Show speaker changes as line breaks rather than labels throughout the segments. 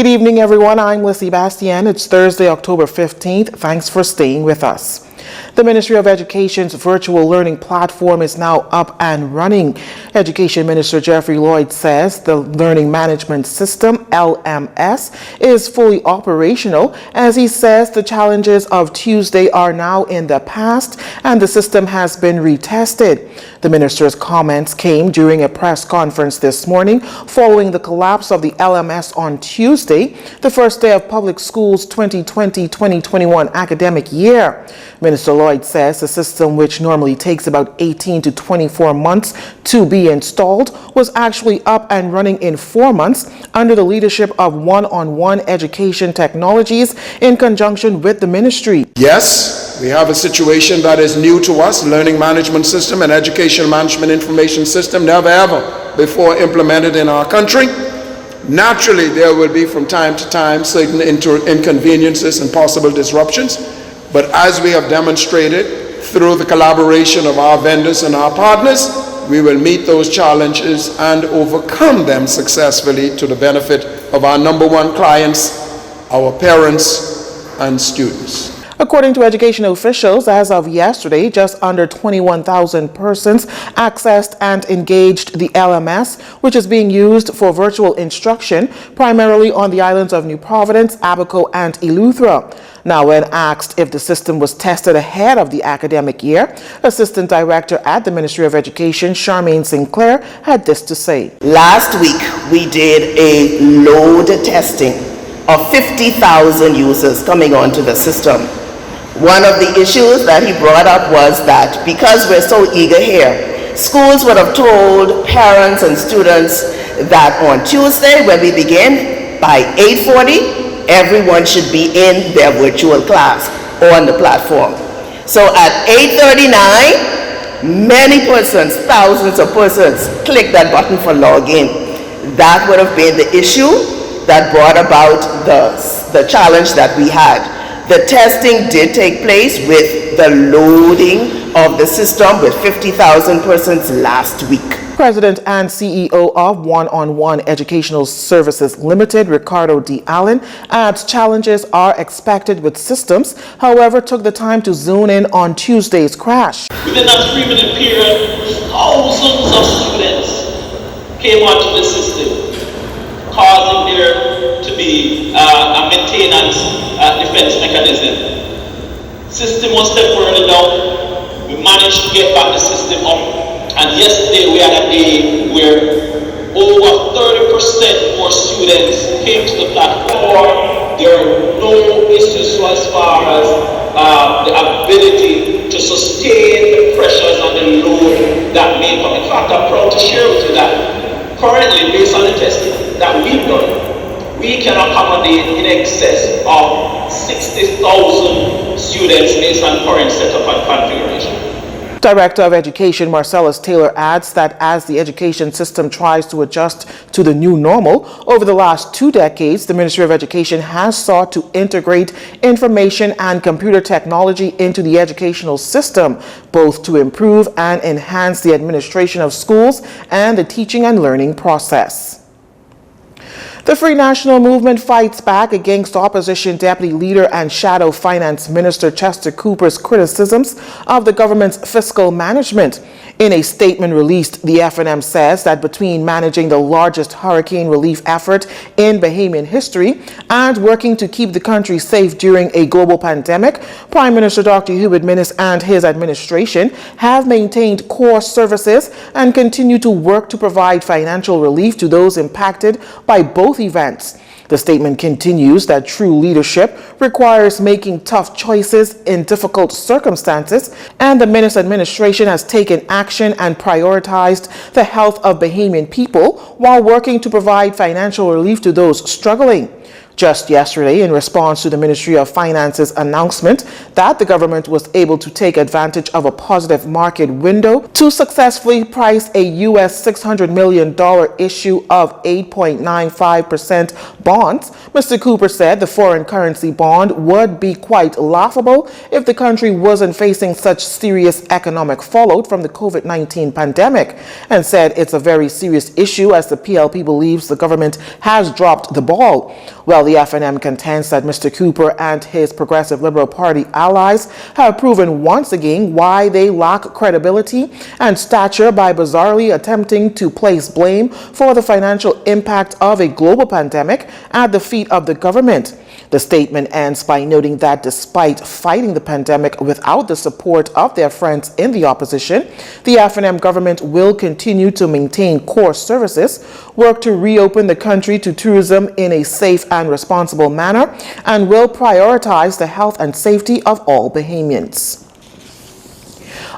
Good evening, everyone. I'm Lissy Bastien. It's Thursday, October 15th. Thanks for staying with us. The Ministry of Education's virtual learning platform is now up and running. Education Minister Jeffrey Lloyd says the Learning Management System, LMS, is fully operational. As he says, the challenges of Tuesday are now in the past and the system has been retested. The minister's comments came during a press conference this morning following the collapse of the LMS on Tuesday, the first day of public schools 2020-2021 academic year. Minister Lloyd says the system, which normally takes about 18 to 24 months to be installed, was actually up and running in 4 months under the leadership of One-on-One Education Technologies in conjunction with the ministry.
Yes, we have a situation that is new to us, learning management system and education management information system, never ever before implemented in our country. Naturally, there will be from time to time certain inconveniences and possible disruptions. But as we have demonstrated through the collaboration of our vendors and our partners, we will meet those challenges and overcome them successfully to the benefit of our number one clients, our parents and students.
According to education officials, as of yesterday, just under 21,000 persons accessed and engaged the LMS, which is being used for virtual instruction, primarily on the islands of New Providence, Abaco, and Eleuthera. Now, when asked if the system was tested ahead of the academic year, Assistant Director at the Ministry of Education, Charmaine Sinclair, had this to say.
Last week, we did a load testing of 50,000 users coming onto the system. One of the issues that he brought up was that because we're so eager here, schools would have told parents and students that on Tuesday when we begin, by 8:40, everyone should be in their virtual class on the platform. So at 8:39, many persons, thousands of persons, clicked that button for login. That would have been the issue that brought about the challenge that we had. The testing did take place with the loading of the system with 50,000 persons last week.
President and CEO of One-on-One Educational Services Limited, Ricardo D. Allen, adds challenges are expected with systems, however, took the time to zone in on Tuesday's crash.
Within that 3-minute period, thousands of students came onto the system, causing there to be a maintenance defense mechanism. System was temporarily down. We managed to get back the system up. And yesterday we had a day where over 30% more students came to the platform. There are no issues as far as the ability to sustain the pressures and the load that may come. In fact, I'm proud to share with you that currently, based on the testing that we've done, we can accommodate in excess of 60,000 students based on current setup and configuration.
Director of Education Marcellus Taylor adds that as the education system tries to adjust to the new normal, over the last 2 decades, the Ministry of Education has sought to integrate information and computer technology into the educational system, both to improve and enhance the administration of schools and the teaching and learning process. The Free National Movement fights back against opposition Deputy Leader and Shadow Finance Minister Chester Cooper's criticisms of the government's fiscal management. In a statement released, the FNM says that between managing the largest hurricane relief effort in Bahamian history and working to keep the country safe during a global pandemic, Prime Minister Dr. Hubert Minnis and his administration have maintained core services and continue to work to provide financial relief to those impacted by both events. The statement continues that true leadership requires making tough choices in difficult circumstances, and the Minnis administration has taken action and prioritized the health of Bahamian people while working to provide financial relief to those struggling. Just yesterday, in response to the Ministry of Finance's announcement that the government was able to take advantage of a positive market window to successfully price a U.S. $600 million issue of 8.95% bonds, Mr. Cooper said the foreign currency bond would be quite laughable if the country wasn't facing such serious economic fallout from the COVID-19 pandemic, and said it's a very serious issue as the PLP believes the government has dropped the ball. Well, the FNM contends that Mr. Cooper and his Progressive Liberal Party allies have proven once again why they lack credibility and stature by bizarrely attempting to place blame for the financial impact of a global pandemic at the feet of the government. The statement ends by noting that despite fighting the pandemic without the support of their friends in the opposition, the FNM government will continue to maintain core services, work to reopen the country to tourism in a safe and responsible manner, and will prioritize the health and safety of all Bahamians.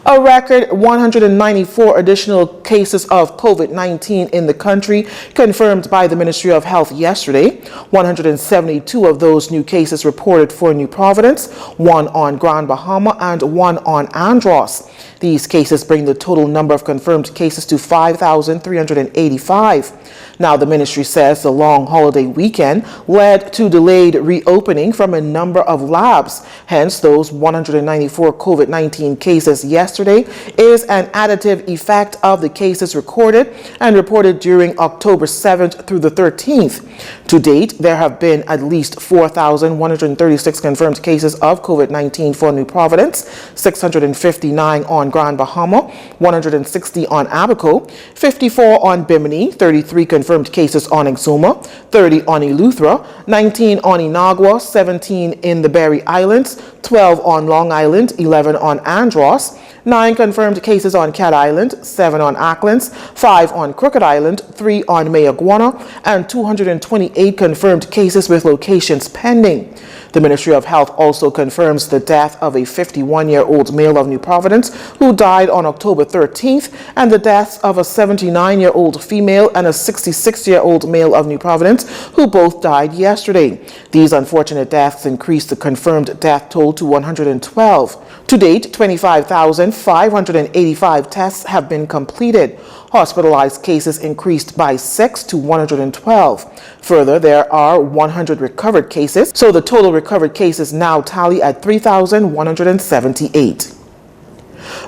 A record 194 additional cases of COVID-19 in the country confirmed by the Ministry of Health yesterday. 172 of those new cases reported for New Providence, 1 on Grand Bahama and 1 on Andros. These cases bring the total number of confirmed cases to 5,385. Now, the ministry says the long holiday weekend led to delayed reopening from a number of labs. Hence, those 194 COVID-19 cases yesterday is an additive effect of the cases recorded and reported during October 7th through the 13th. To date, there have been at least 4,136 confirmed cases of COVID-19 for New Providence, 659 on Grand Bahama, 160 on Abaco, 54 on Bimini, 33 confirmed cases on Exuma, 30 on Eleuthera, 19 on Inagua, 17 in the Berry Islands, 12 on Long Island, 11 on Andros, 9 confirmed cases on Cat Island, 7 on Acklands, 5 on Crooked Island, 3 on Mayaguana, and 228 confirmed cases with locations pending. The Ministry of Health also confirms the death of a 51-year-old male of New Providence who died on October 13th, and the deaths of a 79-year-old female and a 66-year-old male of New Providence who both died yesterday. These unfortunate deaths increased the confirmed death toll to 112. To date, 25,585 tests have been completed. Hospitalized cases increased by 6 to 112. Further, there are 100 recovered cases, so the total recovered cases now tally at 3,178.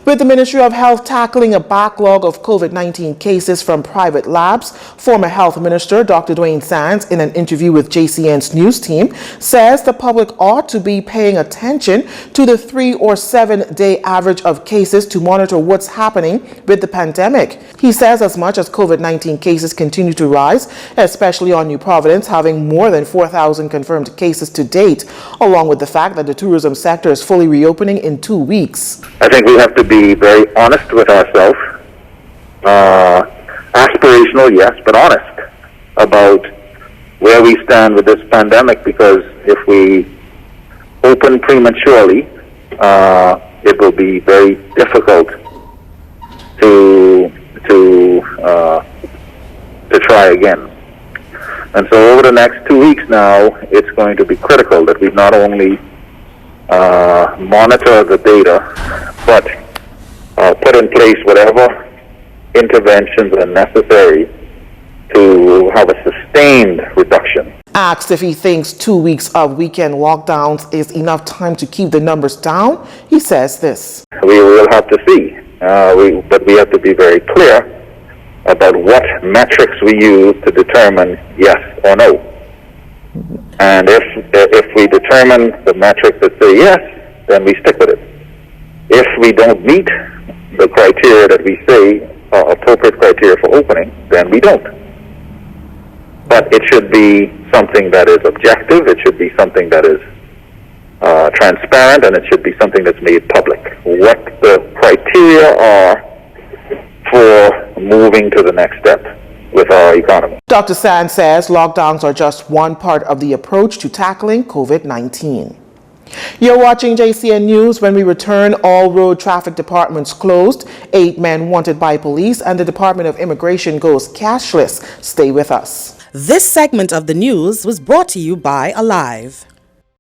With the Ministry of Health tackling a backlog of COVID-19 cases from private labs, former Health Minister Dr. Dwayne Sands, in an interview with JCN's news team, says the public ought to be paying attention to the 3 or 7 day average of cases to monitor what's happening with the pandemic. He says as much as COVID-19 cases continue to rise, especially on New Providence, having more than 4,000 confirmed cases to date, along with the fact that the tourism sector is fully reopening in 2 weeks.
I think we have to be very honest with ourselves, aspirational, yes, but honest about where we stand with this pandemic, because if we open prematurely, it will be very difficult to try again. And so over the next 2 weeks now, it's going to be critical that we not only monitor the data, but put in place whatever interventions are necessary to have a sustained reduction.
Asked if he thinks 2 weeks of weekend lockdowns is enough time to keep the numbers down, he says this.
We will have to see, but we have to be very clear about what metrics we use to determine yes or no. And if we determine the metrics that say yes, then we stick with it. If we don't meet the criteria that we say are appropriate criteria for opening, then we don't. But it should be something that is objective, it should be something that is transparent, and it should be something that's made public. What the criteria are for moving to the next step with our economy.
Dr. Sands says lockdowns are just one part of the approach to tackling COVID-19. You're watching JCN News. When we return, all road traffic departments closed, 8 men wanted by police, and the Department of Immigration goes cashless. Stay with us.
This segment of the news was brought to you by Alive.